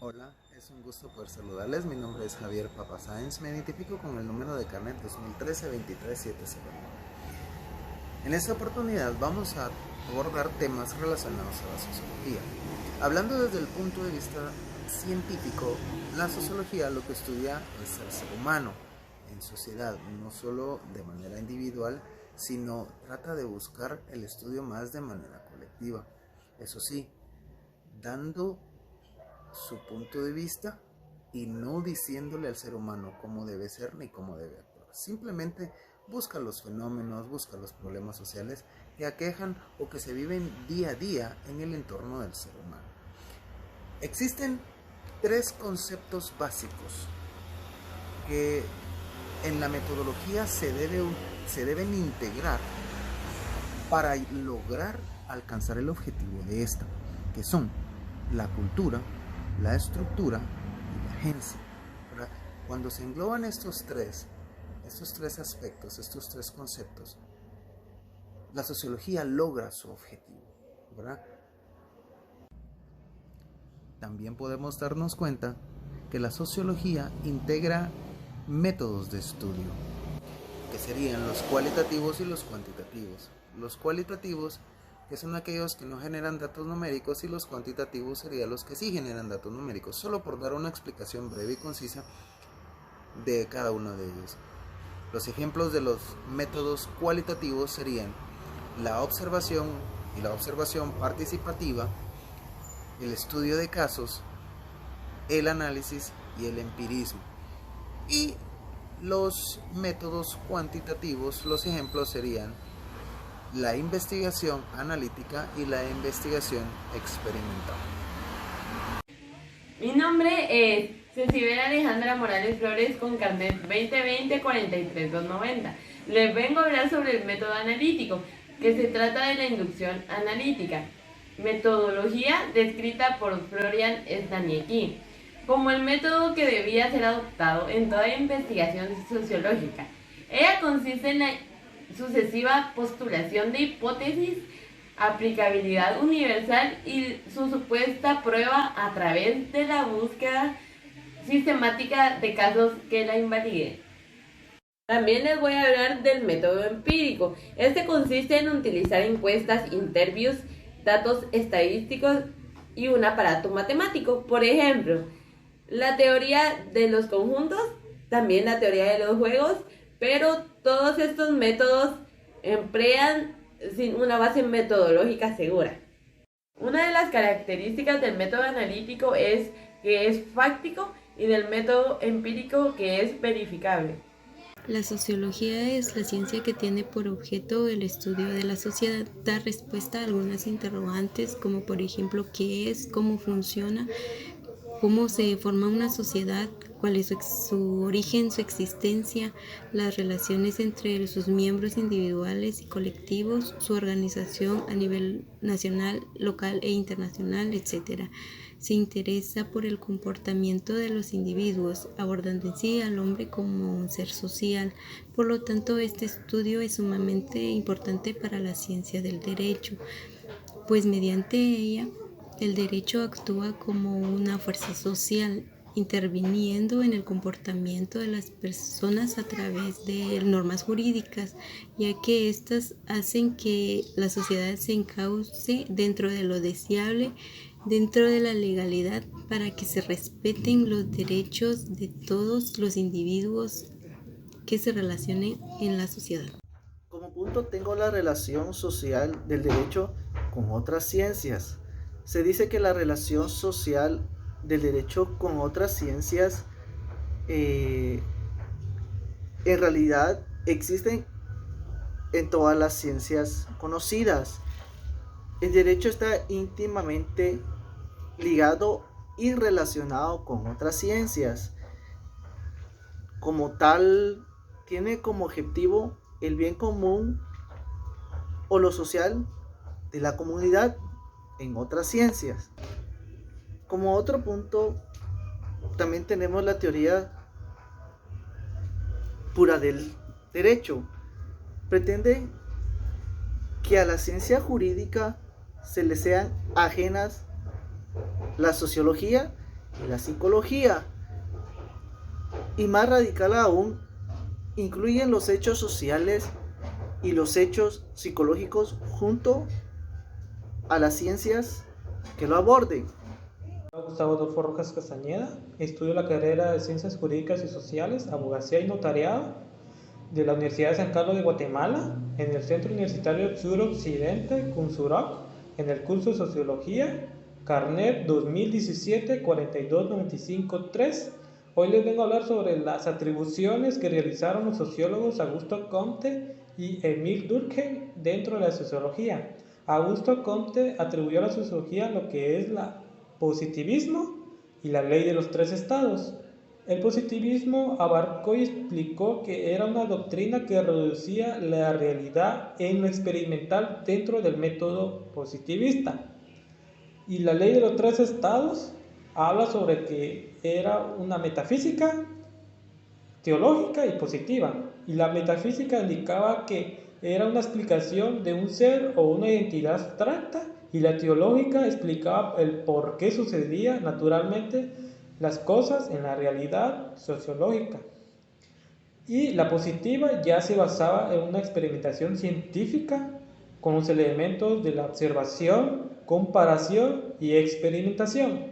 Hola, es un gusto poder saludarles. Mi nombre es Javier Papa Sáenz. Me identifico con el número de carnet 2013-23709. En esta oportunidad vamos a abordar temas relacionados a la sociología. Hablando desde el punto de vista científico, la sociología lo que estudia es el ser humano en sociedad, no solo de manera individual, sino trata de buscar el estudio más de manera colectiva. Eso sí, dando su punto de vista y no diciéndole al ser humano cómo debe ser ni cómo debe actuar. Simplemente busca los fenómenos, busca los problemas sociales que aquejan o que se viven día a día en el entorno del ser humano. Existen tres conceptos básicos que en la metodología se deben integrar para lograr alcanzar el objetivo de esta, que son la cultura, la estructura y la agencia. ¿Verdad? Cuando se engloban estos tres aspectos, estos tres conceptos, la sociología logra su objetivo. ¿Verdad? También podemos darnos cuenta que la sociología integra métodos de estudio, que serían los cualitativos y los cuantitativos. Los cualitativos, que son aquellos que no generan datos numéricos, y los cuantitativos serían los que sí generan datos numéricos, solo por dar una explicación breve y concisa de cada uno de ellos. Los ejemplos de los métodos cualitativos serían la observación y la observación participativa, el estudio de casos, el análisis y el empirismo. Y los métodos cuantitativos, los ejemplos serían la investigación analítica y la investigación experimental. Mi nombre es Cecibel Alejandra Morales Flores con carnet 2020-43290. Les vengo a hablar sobre el método analítico, que se trata de la inducción analítica, metodología descrita por Florian Staniecki como el método que debía ser adoptado en toda investigación sociológica. Ella consiste en la sucesiva postulación de hipótesis, aplicabilidad universal y su supuesta prueba a través de la búsqueda sistemática de casos que la invaliden. También les voy a hablar del método empírico. Este consiste en utilizar encuestas, interviews, datos estadísticos y un aparato matemático. Por ejemplo, la teoría de los conjuntos, también la teoría de los juegos, pero todos estos métodos emplean sin una base metodológica segura. Una de las características del método analítico es que es fáctico y del método empírico que es verificable. La sociología es la ciencia que tiene por objeto el estudio de la sociedad, dar respuesta a algunas interrogantes como por ejemplo qué es, cómo funciona, cómo se forma una sociedad, cuál es su origen, su existencia, las relaciones entre sus miembros individuales y colectivos, su organización a nivel nacional, local e internacional, etc. Se interesa por el comportamiento de los individuos, abordando en sí al hombre como un ser social. Por lo tanto, este estudio es sumamente importante para la ciencia del derecho, pues mediante ella el derecho actúa como una fuerza social, interviniendo en el comportamiento de las personas a través de normas jurídicas, ya que éstas hacen que la sociedad se encauce dentro de lo deseable, dentro de la legalidad, para que se respeten los derechos de todos los individuos que se relacionen en la sociedad. Como punto tengo la relación social del derecho con otras ciencias. Se dice que la relación social del derecho con otras ciencias en realidad existen en todas las ciencias conocidas. El derecho está íntimamente ligado y relacionado con otras ciencias. Como tal, tiene como objetivo el bien común o lo social de la comunidad en otras ciencias. Como otro punto, también tenemos la teoría pura del derecho. Pretende que a la ciencia jurídica se le sean ajenas la sociología y la psicología. Y más radical aún, incluyen los hechos sociales y los hechos psicológicos junto a las ciencias que lo aborden. Gustavo Adolfo Rojas Castañeda, estudio la carrera de Ciencias Jurídicas y Sociales, Abogacía y Notariado de la Universidad de San Carlos de Guatemala, en el Centro Universitario Suroccidente, CUNSUROC, en el curso de Sociología, Carnet 2017-4295-3. Hoy les vengo a hablar sobre las atribuciones que realizaron los sociólogos Augusto Comte y Émile Durkheim dentro de la sociología. Augusto Comte atribuyó a la sociología lo que es la positivismo y la ley de los tres estados. El positivismo abarcó y explicó que era una doctrina que reducía la realidad en lo experimental dentro del método positivista. Y la ley de los tres estados habla sobre que era una metafísica, teológica y positiva. Y la metafísica indicaba que era una explicación de un ser o una identidad abstracta, y la teológica explicaba el por qué sucedía naturalmente las cosas en la realidad sociológica. Y la positiva ya se basaba en una experimentación científica con los elementos de la observación, comparación y experimentación.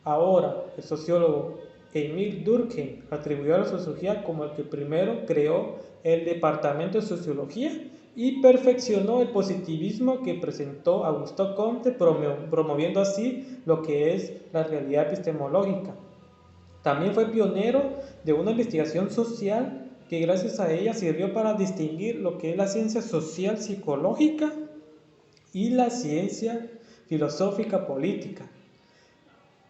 Ahora, el sociólogo Émile Durkheim atribuyó a la sociología como el que primero creó el departamento de sociología y perfeccionó el positivismo que presentó Augusto Comte, promoviendo así lo que es la realidad epistemológica. También fue pionero de una investigación social que gracias a ella sirvió para distinguir lo que es la ciencia social psicológica y la ciencia filosófica política.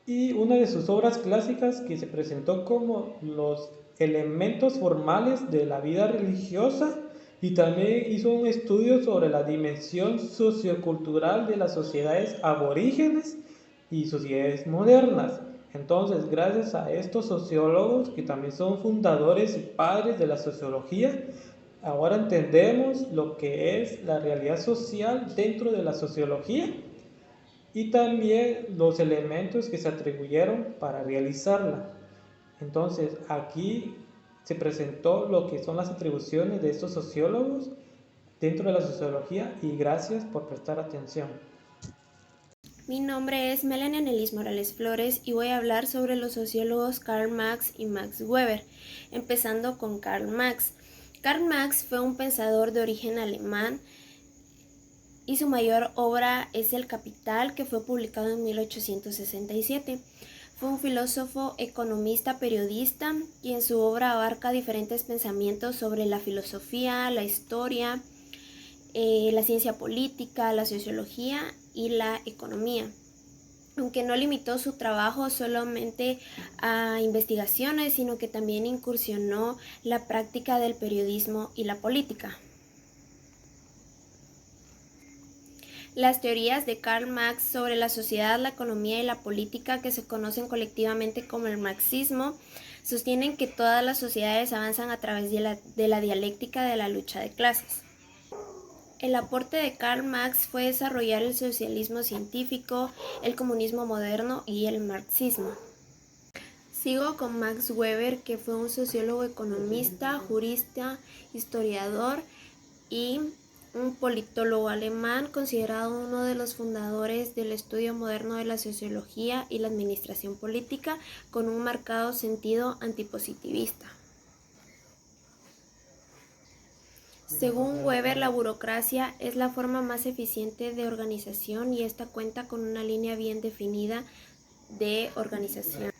Y una de sus obras clásicas que se presentó como los elementos formales de la vida religiosa, y también hizo un estudio sobre la dimensión sociocultural de las sociedades aborígenes y sociedades modernas. Entonces, gracias a estos sociólogos que también son fundadores y padres de la sociología, ahora entendemos lo que es la realidad social dentro de la sociología y también los elementos que se atribuyeron para realizarla. Entonces, aquí se presentó lo que son las atribuciones de estos sociólogos dentro de la sociología y gracias por prestar atención. Mi nombre es Melanie Anelis Morales Flores y voy a hablar sobre los sociólogos Karl Marx y Max Weber, empezando con Karl Marx. Karl Marx fue un pensador de origen alemán y su mayor obra es El Capital, que fue publicado en 1867. Fue un filósofo, economista, periodista y en su obra abarca diferentes pensamientos sobre la filosofía, la historia, la ciencia política, la sociología y la economía. Aunque no limitó su trabajo solamente a investigaciones, sino que también incursionó la práctica del periodismo y la política. Las teorías de Karl Marx sobre la sociedad, la economía y la política, que se conocen colectivamente como el marxismo, sostienen que todas las sociedades avanzan a través de la dialéctica de la lucha de clases. El aporte de Karl Marx fue desarrollar el socialismo científico, el comunismo moderno y el marxismo. Sigo con Max Weber, que fue un sociólogo, economista, jurista, historiador y un politólogo alemán, considerado uno de los fundadores del estudio moderno de la sociología y la administración política, con un marcado sentido antipositivista. Según Weber, la burocracia es la forma más eficiente de organización y esta cuenta con una línea bien definida de organización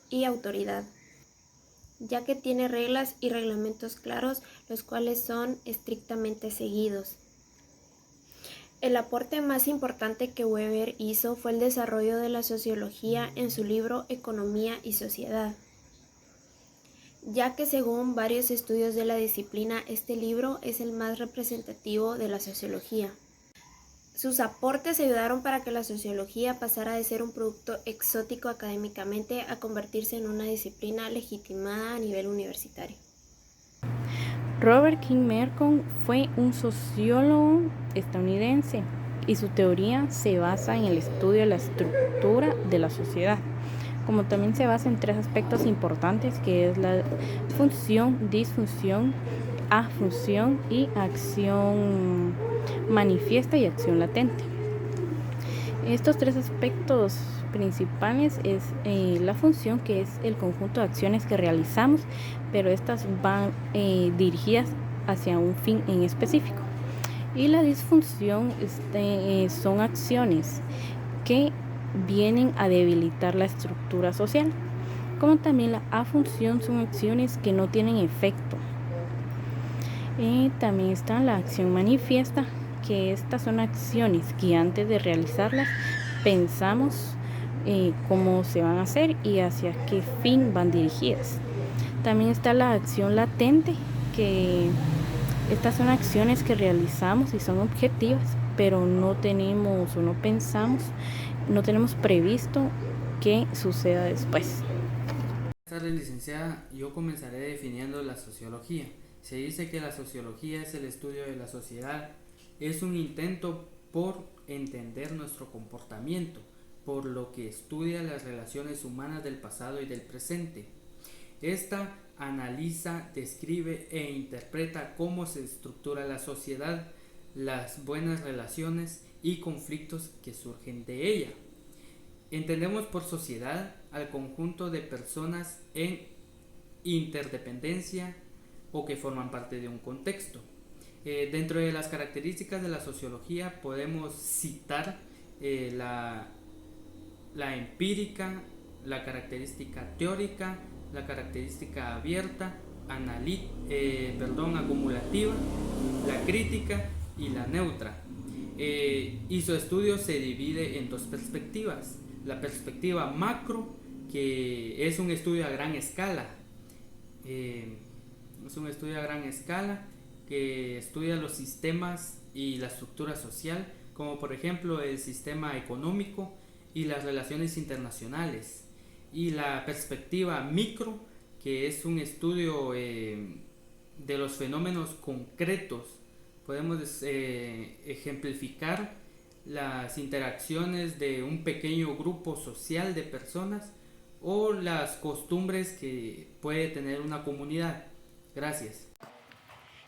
y autoridad, ya que tiene reglas y reglamentos claros, los cuales son estrictamente seguidos. El aporte más importante que Weber hizo fue el desarrollo de la sociología en su libro Economía y Sociedad, ya que según varios estudios de la disciplina, este libro es el más representativo de la sociología. Sus aportes ayudaron para que la sociología pasara de ser un producto exótico académicamente a convertirse en una disciplina legitimada a nivel universitario. Robert King Merton fue un sociólogo estadounidense y su teoría se basa en el estudio de la estructura de la sociedad. como también se basa en tres aspectos importantes, que es la función, disfunción, afunción y acción manifiesta y acción latente. Estos tres aspectos principales es la función, que es el conjunto de acciones que realizamos, pero estas van dirigidas hacia un fin en específico. Y la disfunción son acciones que vienen a debilitar la estructura social, como también la afunción son acciones que no tienen efecto. También está la acción manifiesta, que estas son acciones que antes de realizarlas pensamos cómo se van a hacer y hacia qué fin van dirigidas. También está la acción latente, que estas son acciones que realizamos y son objetivas, pero no tenemos o no pensamos, no tenemos previsto qué suceda después. Buenas tardes, licenciada. Yo comenzaré definiendo la sociología. Se dice que la sociología es el estudio de la sociedad. Es un intento por entender nuestro comportamiento, por lo que estudia las relaciones humanas del pasado y del presente. Esta analiza, describe e interpreta cómo se estructura la sociedad, las buenas relaciones y conflictos que surgen de ella. Entendemos por sociedad al conjunto de personas en interdependencia o que forman parte de un contexto. Dentro de las características de la sociología podemos citar la empírica, la característica teórica, la característica abierta, acumulativa, la crítica y la neutra. Y su estudio se divide en dos perspectivas. La perspectiva macro, que es un estudio a gran escala. Es un estudio a gran escala que estudia los sistemas y la estructura social, como por ejemplo el sistema económico y las relaciones internacionales. Y la perspectiva micro, que es un estudio de los fenómenos concretos. Podemos ejemplificar las interacciones de un pequeño grupo social de personas o las costumbres que puede tener una comunidad. Gracias.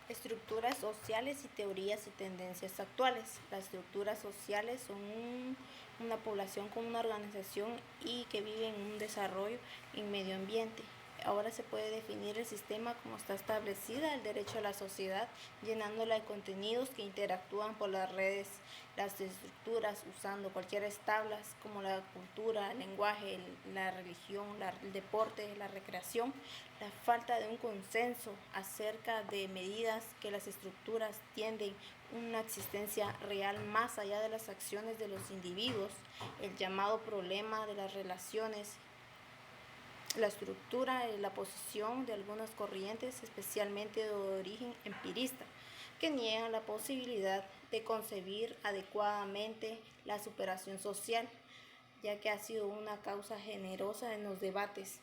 Estructuras sociales y teorías y tendencias actuales. Las estructuras sociales son una población con una organización y que vive en un desarrollo en medio ambiente. Ahora se puede definir el sistema como está establecida el derecho a la sociedad, llenándola de contenidos que interactúan por las redes, las estructuras usando cualquier tablas como la cultura, el lenguaje, la religión, el deporte, la recreación, la falta de un consenso acerca de medidas que las estructuras tienden una existencia real más allá de las acciones de los individuos, el llamado problema de las relaciones, la estructura y la posición de algunas corrientes, especialmente de origen empirista, que niegan la posibilidad de concebir adecuadamente la superación social, ya que ha sido una causa generosa en los debates.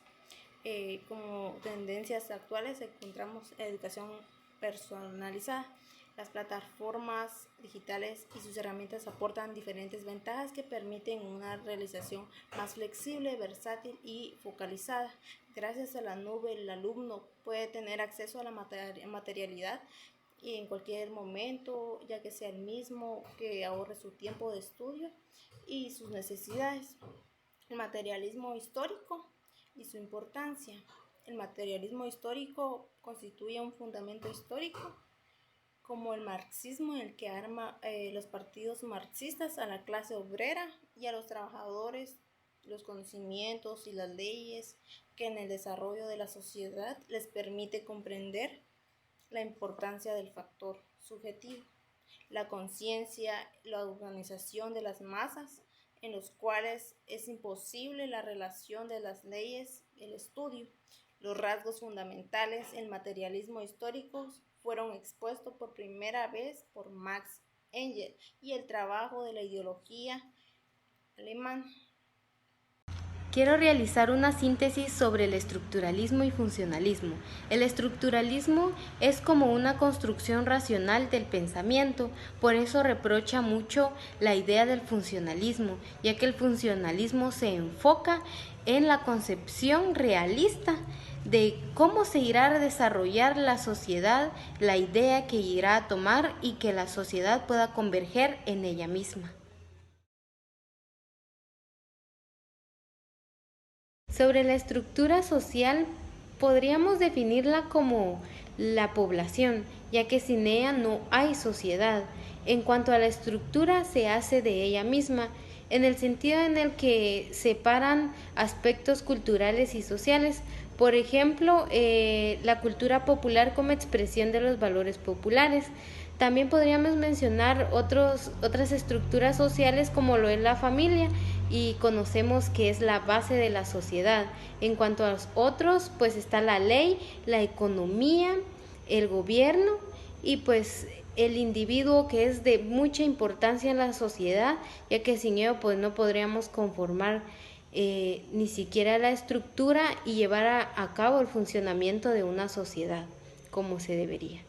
Como tendencias actuales encontramos educación personalizada. Las plataformas digitales y sus herramientas aportan diferentes ventajas que permiten una realización más flexible, versátil y focalizada. Gracias a la nube, el alumno puede tener acceso a la materialidad y en cualquier momento, ya que sea el mismo que ahorre su tiempo de estudio y sus necesidades. El materialismo histórico y su importancia. El materialismo histórico constituye un fundamento histórico como el marxismo, en el que arma los partidos marxistas a la clase obrera y a los trabajadores los conocimientos y las leyes que en el desarrollo de la sociedad les permite comprender la importancia del factor subjetivo, la conciencia, la organización de las masas, en los cuales es imposible la relación de las leyes, el estudio. Los rasgos fundamentales del materialismo histórico fueron expuestos por primera vez por Max Engel y el trabajo de la ideología alemán. Quiero realizar una síntesis sobre el estructuralismo y funcionalismo. El estructuralismo es como una construcción racional del pensamiento, por eso reprocha mucho la idea del funcionalismo, ya que el funcionalismo se enfoca en la concepción realista de cómo se irá a desarrollar la sociedad, la idea que irá a tomar y que la sociedad pueda converger en ella misma. Sobre la estructura social, podríamos definirla como la población, ya que sin ella no hay sociedad. En cuanto a la estructura, se hace de ella misma, en el sentido en el que separan aspectos culturales y sociales. Por ejemplo, la cultura popular como expresión de los valores populares. También podríamos mencionar otras estructuras sociales como lo es la familia, y conocemos que es la base de la sociedad. En cuanto a los otros, pues está la ley, la economía, el gobierno y pues el individuo, que es de mucha importancia en la sociedad, ya que sin ello pues no podríamos conformar ni siquiera la estructura y llevar a cabo el funcionamiento de una sociedad como se debería.